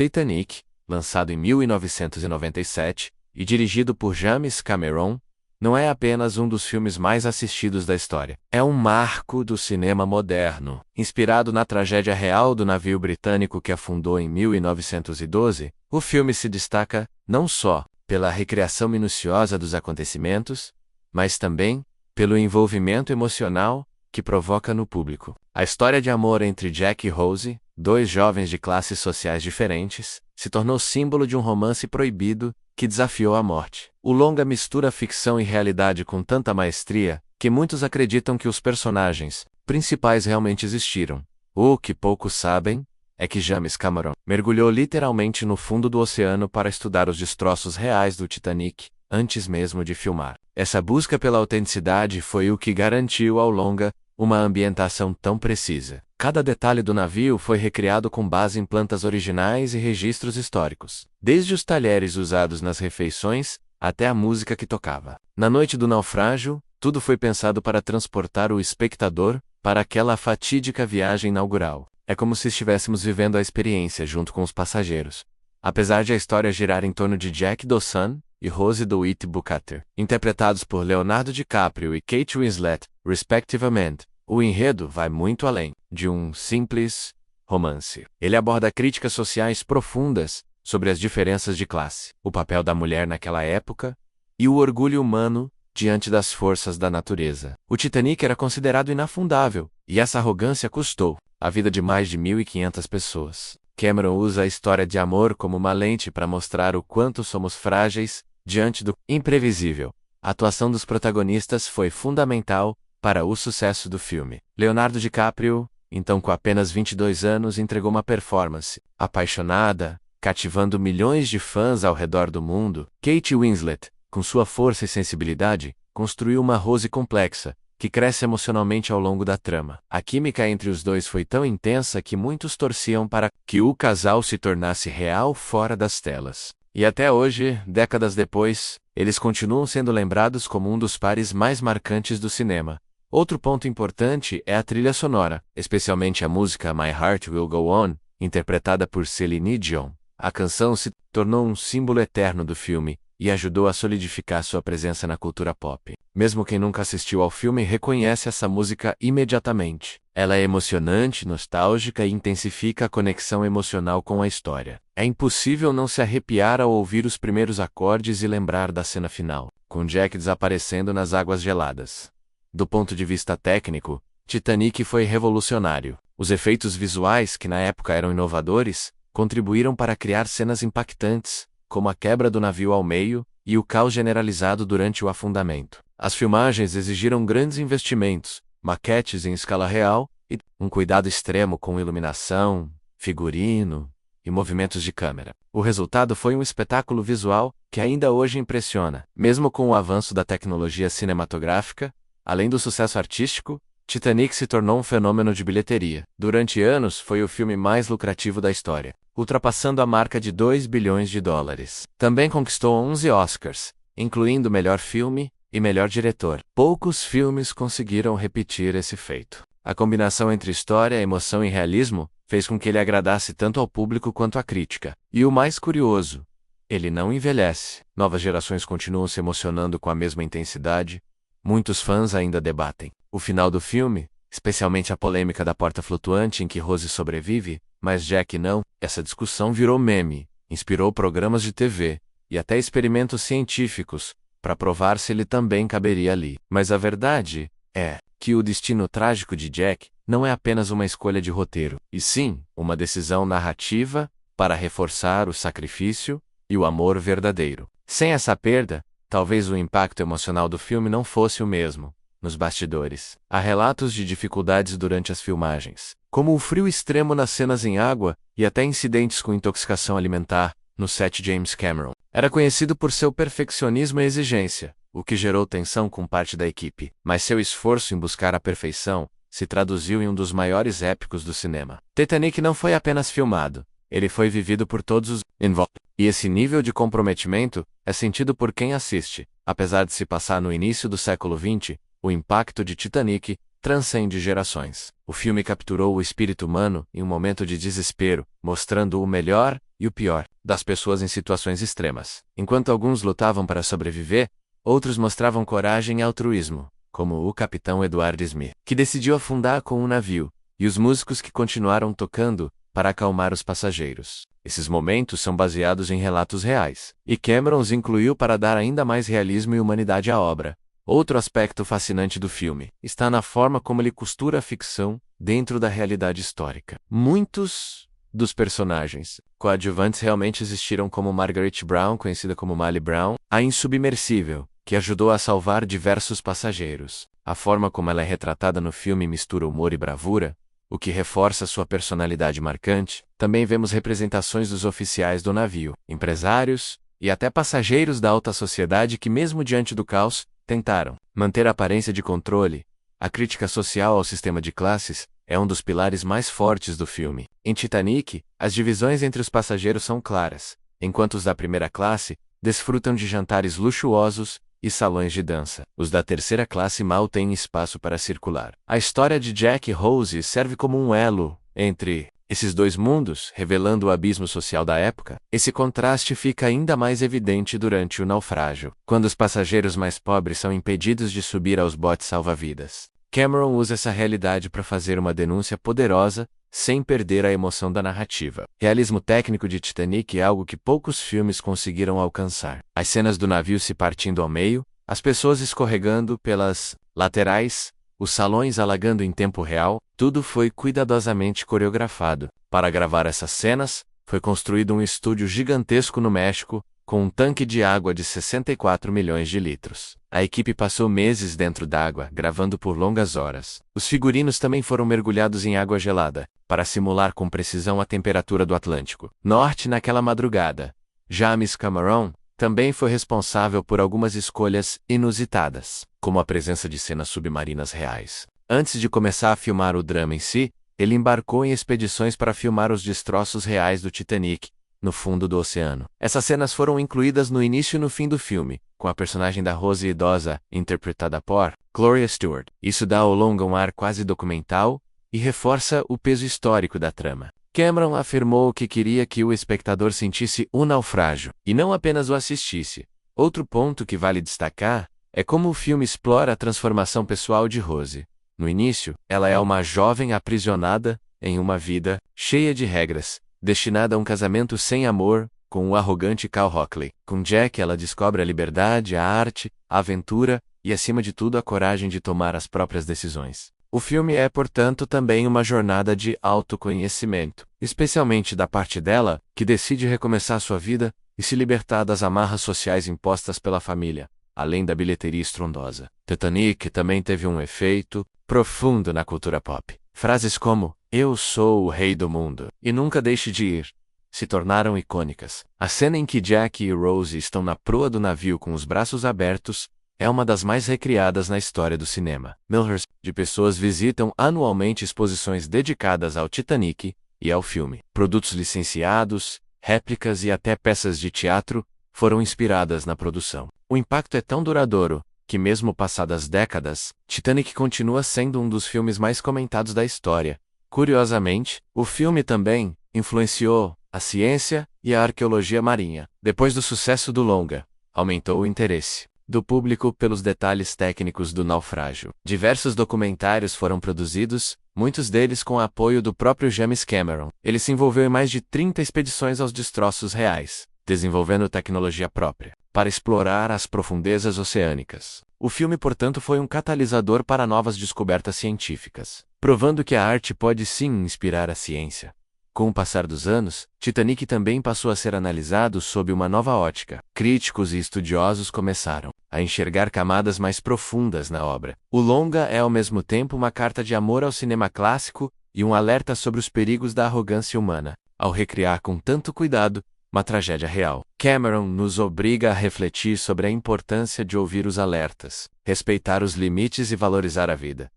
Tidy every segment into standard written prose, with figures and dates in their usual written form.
Titanic, lançado em 1997 e dirigido por James Cameron, não é apenas um dos filmes mais assistidos da história. É um marco do cinema moderno. Inspirado na tragédia real do navio britânico que afundou em 1912, o filme se destaca não só pela recriação minuciosa dos acontecimentos, mas também pelo envolvimento emocional que provoca no público. A história de amor entre Jack e Rose, dois jovens de classes sociais diferentes, se tornou símbolo de um romance proibido que desafiou a morte. O longa mistura ficção e realidade com tanta maestria que muitos acreditam que os personagens principais realmente existiram. O que poucos sabem é que James Cameron mergulhou literalmente no fundo do oceano para estudar os destroços reais do Titanic, antes mesmo de filmar. Essa busca pela autenticidade foi o que garantiu ao longa uma ambientação tão precisa. Cada detalhe do navio foi recriado com base em plantas originais e registros históricos, desde os talheres usados nas refeições até a música que tocava. Na noite do naufrágio, tudo foi pensado para transportar o espectador para aquela fatídica viagem inaugural. É como se estivéssemos vivendo a experiência junto com os passageiros. Apesar de a história girar em torno de Jack Dawson e Rose DeWitt Bukater, interpretados por Leonardo DiCaprio e Kate Winslet, respectivamente, o enredo vai muito além de um simples romance. Ele aborda críticas sociais profundas sobre as diferenças de classe, o papel da mulher naquela época e o orgulho humano diante das forças da natureza. O Titanic era considerado inafundável, e essa arrogância custou a vida de mais de 1.500 pessoas. Cameron usa a história de amor como uma lente para mostrar o quanto somos frágeis diante do imprevisível. A atuação dos protagonistas foi fundamental para o sucesso do filme. Leonardo DiCaprio, então com apenas 22 anos, entregou uma performance apaixonada, cativando milhões de fãs ao redor do mundo. Kate Winslet, com sua força e sensibilidade, construiu uma Rose complexa, que cresce emocionalmente ao longo da trama. A química entre os dois foi tão intensa que muitos torciam para que o casal se tornasse real fora das telas. E até hoje, décadas depois, eles continuam sendo lembrados como um dos pares mais marcantes do cinema. Outro ponto importante é a trilha sonora, especialmente a música My Heart Will Go On, interpretada por Celine Dion. A canção se tornou um símbolo eterno do filme e ajudou a solidificar sua presença na cultura pop. Mesmo quem nunca assistiu ao filme reconhece essa música imediatamente. Ela é emocionante, nostálgica e intensifica a conexão emocional com a história. É impossível não se arrepiar ao ouvir os primeiros acordes e lembrar da cena final, com Jack desaparecendo nas águas geladas. Do ponto de vista técnico, Titanic foi revolucionário. Os efeitos visuais, que na época eram inovadores, contribuíram para criar cenas impactantes, como a quebra do navio ao meio e o caos generalizado durante o afundamento. As filmagens exigiram grandes investimentos, maquetes em escala real e um cuidado extremo com iluminação, figurino e movimentos de câmera. O resultado foi um espetáculo visual que ainda hoje impressiona. Mesmo com o avanço da tecnologia cinematográfica, além do sucesso artístico, Titanic se tornou um fenômeno de bilheteria. Durante anos, foi o filme mais lucrativo da história, ultrapassando a marca de 2 bilhões de dólares. Também conquistou 11 Oscars, incluindo melhor filme e melhor diretor. Poucos filmes conseguiram repetir esse feito. A combinação entre história, emoção e realismo fez com que ele agradasse tanto ao público quanto à crítica. E o mais curioso, ele não envelhece. Novas gerações continuam se emocionando com a mesma intensidade. Muitos fãs ainda debatem o final do filme, especialmente a polêmica da porta flutuante em que Rose sobrevive, mas Jack não. Essa discussão virou meme, inspirou programas de TV e até experimentos científicos para provar se ele também caberia ali. Mas a verdade é que o destino trágico de Jack não é apenas uma escolha de roteiro, e sim uma decisão narrativa para reforçar o sacrifício e o amor verdadeiro. Sem essa perda, talvez o impacto emocional do filme não fosse o mesmo. Nos bastidores, há relatos de dificuldades durante as filmagens, como o frio extremo nas cenas em água e até incidentes com intoxicação alimentar. No set, James Cameron era conhecido por seu perfeccionismo e exigência, o que gerou tensão com parte da equipe. Mas seu esforço em buscar a perfeição se traduziu em um dos maiores épicos do cinema. Titanic não foi apenas filmado, ele foi vivido por todos os envolvidos. E esse nível de comprometimento é sentido por quem assiste. Apesar de se passar no início do século XX, o impacto de Titanic transcende gerações. O filme capturou o espírito humano em um momento de desespero, mostrando o melhor e o pior das pessoas em situações extremas. Enquanto alguns lutavam para sobreviver, outros mostravam coragem e altruísmo, como o capitão Edward Smith, que decidiu afundar com um navio, e os músicos que continuaram tocando para acalmar os passageiros. Esses momentos são baseados em relatos reais, e Cameron os incluiu para dar ainda mais realismo e humanidade à obra. Outro aspecto fascinante do filme está na forma como ele costura a ficção dentro da realidade histórica. Muitos dos personagens coadjuvantes realmente existiram, como Margaret Brown, conhecida como Molly Brown, a insubmersível, que ajudou a salvar diversos passageiros. A forma como ela é retratada no filme mistura humor e bravura, o que reforça sua personalidade marcante. Também vemos representações dos oficiais do navio, empresários e até passageiros da alta sociedade que, mesmo diante do caos, tentaram manter a aparência de controle. A crítica social ao sistema de classes é um dos pilares mais fortes do filme. Em Titanic, as divisões entre os passageiros são claras, enquanto os da primeira classe desfrutam de jantares luxuosos e salões de dança. Os da terceira classe mal têm espaço para circular. A história de Jack e Rose serve como um elo entre esses dois mundos, revelando o abismo social da época. Esse contraste fica ainda mais evidente durante o naufrágio, quando os passageiros mais pobres são impedidos de subir aos botes salva-vidas. Cameron usa essa realidade para fazer uma denúncia poderosa, sem perder a emoção da narrativa. Realismo técnico de Titanic é algo que poucos filmes conseguiram alcançar. As cenas do navio se partindo ao meio, as pessoas escorregando pelas laterais, os salões alagando em tempo real, tudo foi cuidadosamente coreografado. Para gravar essas cenas, foi construído um estúdio gigantesco no México, com um tanque de água de 64 milhões de litros. A equipe passou meses dentro d'água, gravando por longas horas. Os figurinos também foram mergulhados em água gelada, para simular com precisão a temperatura do Atlântico Norte naquela madrugada. James Cameron também foi responsável por algumas escolhas inusitadas, como a presença de cenas submarinas reais. Antes de começar a filmar o drama em si, ele embarcou em expedições para filmar os destroços reais do Titanic, no fundo do oceano. Essas cenas foram incluídas no início e no fim do filme, com a personagem da Rose idosa, interpretada por Gloria Stewart. Isso dá ao longa um ar quase documental e reforça o peso histórico da trama. Cameron afirmou que queria que o espectador sentisse o naufrágio, e não apenas o assistisse. Outro ponto que vale destacar é como o filme explora a transformação pessoal de Rose. No início, ela é uma jovem aprisionada em uma vida cheia de regras, destinada a um casamento sem amor com o arrogante Cal Hockley. Com Jack, ela descobre a liberdade, a arte, a aventura e, acima de tudo, a coragem de tomar as próprias decisões. O filme é, portanto, também uma jornada de autoconhecimento, especialmente da parte dela, que decide recomeçar sua vida e se libertar das amarras sociais impostas pela família, além da bilheteria estrondosa. Titanic também teve um efeito profundo na cultura pop. Frases como "Eu sou o rei do mundo" e "Nunca deixe de ir" se tornaram icônicas. A cena em que Jack e Rose estão na proa do navio com os braços abertos é uma das mais recriadas na história do cinema. Milhares de pessoas visitam anualmente exposições dedicadas ao Titanic e ao filme. Produtos licenciados, réplicas e até peças de teatro foram inspiradas na produção. O impacto é tão duradouro que, mesmo passadas décadas, Titanic continua sendo um dos filmes mais comentados da história. Curiosamente, o filme também influenciou a ciência e a arqueologia marinha. Depois do sucesso do longa, aumentou o interesse do público pelos detalhes técnicos do naufrágio. Diversos documentários foram produzidos, muitos deles com o apoio do próprio James Cameron. Ele se envolveu em mais de 30 expedições aos destroços reais, desenvolvendo tecnologia própria para explorar as profundezas oceânicas. O filme, portanto, foi um catalisador para novas descobertas científicas, provando que a arte pode sim inspirar a ciência. Com o passar dos anos, Titanic também passou a ser analisado sob uma nova ótica. Críticos e estudiosos começaram a enxergar camadas mais profundas na obra. O longa é ao mesmo tempo uma carta de amor ao cinema clássico e um alerta sobre os perigos da arrogância humana, ao recriar com tanto cuidado uma tragédia real. Cameron nos obriga a refletir sobre a importância de ouvir os alertas, respeitar os limites e valorizar a vida.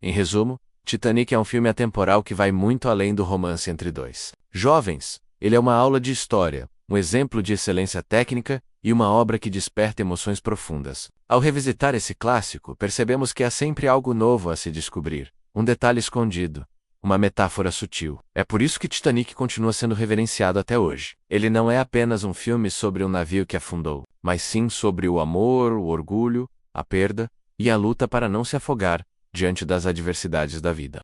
Em resumo, Titanic é um filme atemporal que vai muito além do romance entre dois jovens. Ele é uma aula de história, um exemplo de excelência técnica e uma obra que desperta emoções profundas. Ao revisitar esse clássico, percebemos que há sempre algo novo a se descobrir, um detalhe escondido, uma metáfora sutil. É por isso que Titanic continua sendo reverenciado até hoje. Ele não é apenas um filme sobre um navio que afundou, mas sim sobre o amor, o orgulho, a perda e a luta para não se afogar diante das adversidades da vida.